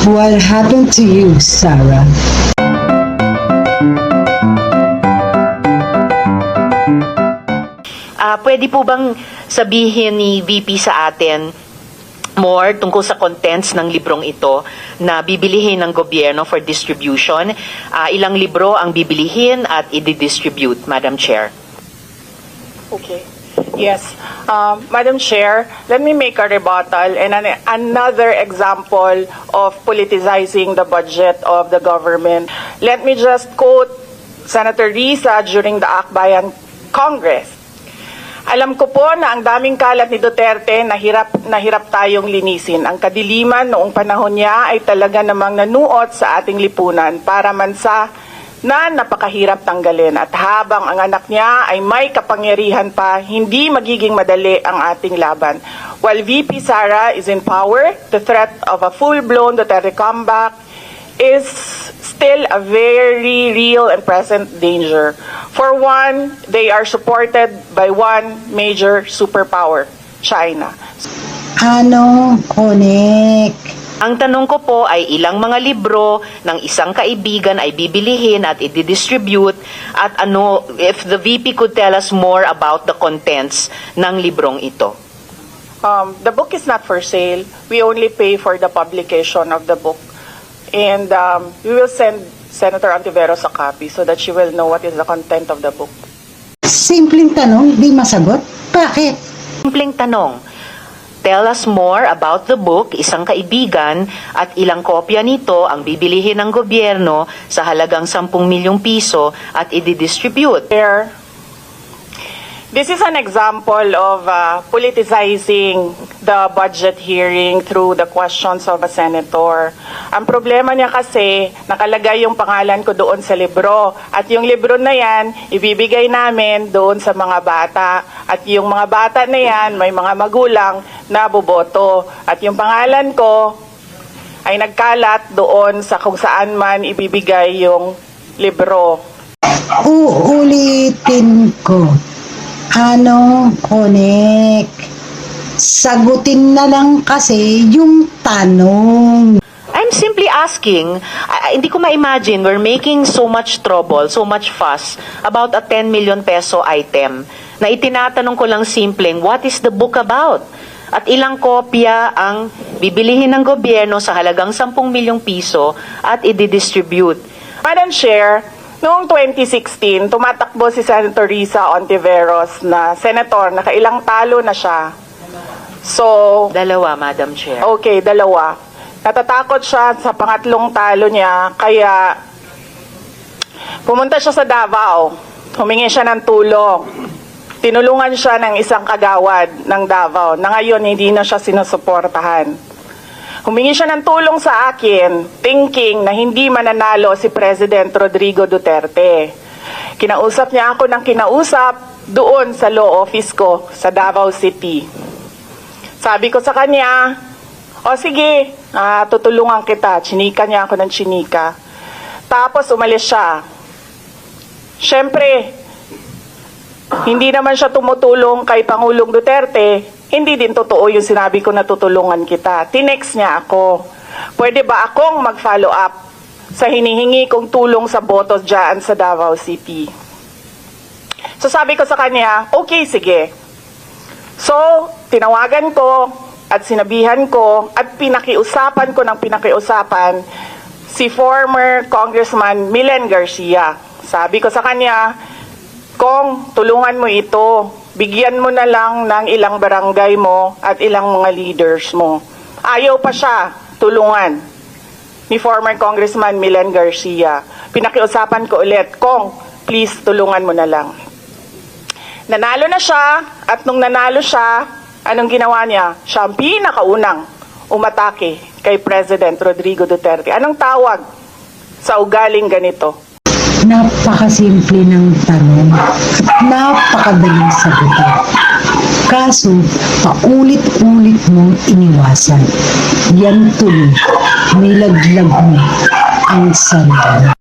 What happened to you, Sarah? Pwede po bang sabihin ni VP sa atin more tungkol sa contents ng librong ito na bibilihin ng gobyerno for distribution? Ilang libro ang bibilihin at i-distribute, Madam Chair? Okay. Yes. Madam Chair, let me make a rebuttal and another example of politicizing the budget of the government. Let me just quote Senator Risa during the Akbayan Congress. Alam ko po na ang daming kalat ni Duterte na hirap tayong linisin. Ang kadiliman noong panahon niya ay talaga namang nanuot sa ating lipunan para mansa na napakahirap tanggalin. At habang ang anak niya ay may kapangyarihan pa, hindi magiging madali ang ating laban. While VP Sara is in power, the threat of a full-blown Duterte comeback is still a very real and present danger. For one, they are supported by one major superpower, China. Ano, connect? Ang tanong ko po ay ilang mga libro ng isang kaibigan ay bibilihin at i-distribute at ano, if the VP could tell us more about the contents ng librong ito. The book is not for sale. We only pay for the publication of the book. And we will send Senator Antiveros a copy so that she will know what is the content of the book. Simpleng tanong, di masagot? Bakit? Simpleng tanong. Tell us more about the book, isang kaibigan, at ilang kopya nito ang bibilihin ng gobyerno sa halagang 10 milyong piso at i-distribute. This is an example of politicizing the budget hearing through the questions of a senator. Ang problema niya kasi, nakalagay yung pangalan ko doon sa libro. At yung libro na yan, ibibigay namin doon sa mga bata. At yung mga bata na yan, may mga magulang na boboto. At yung pangalan ko ay nagkalat doon sa kung saan man ibibigay yung libro. Uulitin ko. Ano, connect? Sagutin na lang kasi yung tanong. I'm simply asking, hindi ko ma-imagine we're making so much trouble, so much fuss about a 10 million peso item na itinatanong ko lang simpleng, what is the book about? At ilang kopya ang bibilihin ng gobyerno sa halagang 10 milyong piso at i-distribute. Madam Chair, noong 2016, tumatakbo si Senator Risa Ontiveros na senator, nakailang talo na siya. So, Dalawa, Madam Chair. okay, dalawa. Natatakot siya sa pangatlong talo niya, kaya pumunta siya sa Davao. Humingi siya ng tulong. Tinulungan siya ng isang kagawad ng Davao na ngayon hindi na siya sinusuportahan. Humingi siya ng tulong sa akin, thinking na hindi mananalo si President Rodrigo Duterte. Kinausap niya ako ng kinausap doon sa law office ko sa Davao City. Sabi ko sa kanya, o sige, tutulungan kita. Chinika niya ako ng chinika. Tapos umalis siya. Siyempre, hindi naman siya tumutulong kay Pangulong Duterte. Hindi din totoo yung sinabi ko na tutulungan kita. Tinext niya ako. Pwede ba akong mag-follow up sa hinihingi kong tulong sa botos dyan sa Davao City? So sabi ko sa kanya, okay, sige. So, tinawagan ko at sinabihan ko at pinakiusapan ko ng pinakiusapan si former Congressman Milen Garcia. Sabi ko sa kanya, Kong, tulungan mo ito. Bigyan mo na lang ng ilang barangay mo at ilang mga leaders mo. Ayaw pa siya tulungan ni former Congressman Milen Garcia. Pinakiusapan ko ulit, Kong, please tulungan mo na lang. Nanalo na siya at nung nanalo siya, anong ginawa niya? Siya ang pinakaunang umatake kay President Rodrigo Duterte. Anong tawag sa ugaling ganito? Napakasimple ng tanong at napakadaling sagutin. Kaso, paulit-ulit mong iniwasan. Yan tuloy, nilaglag mo ang sarili.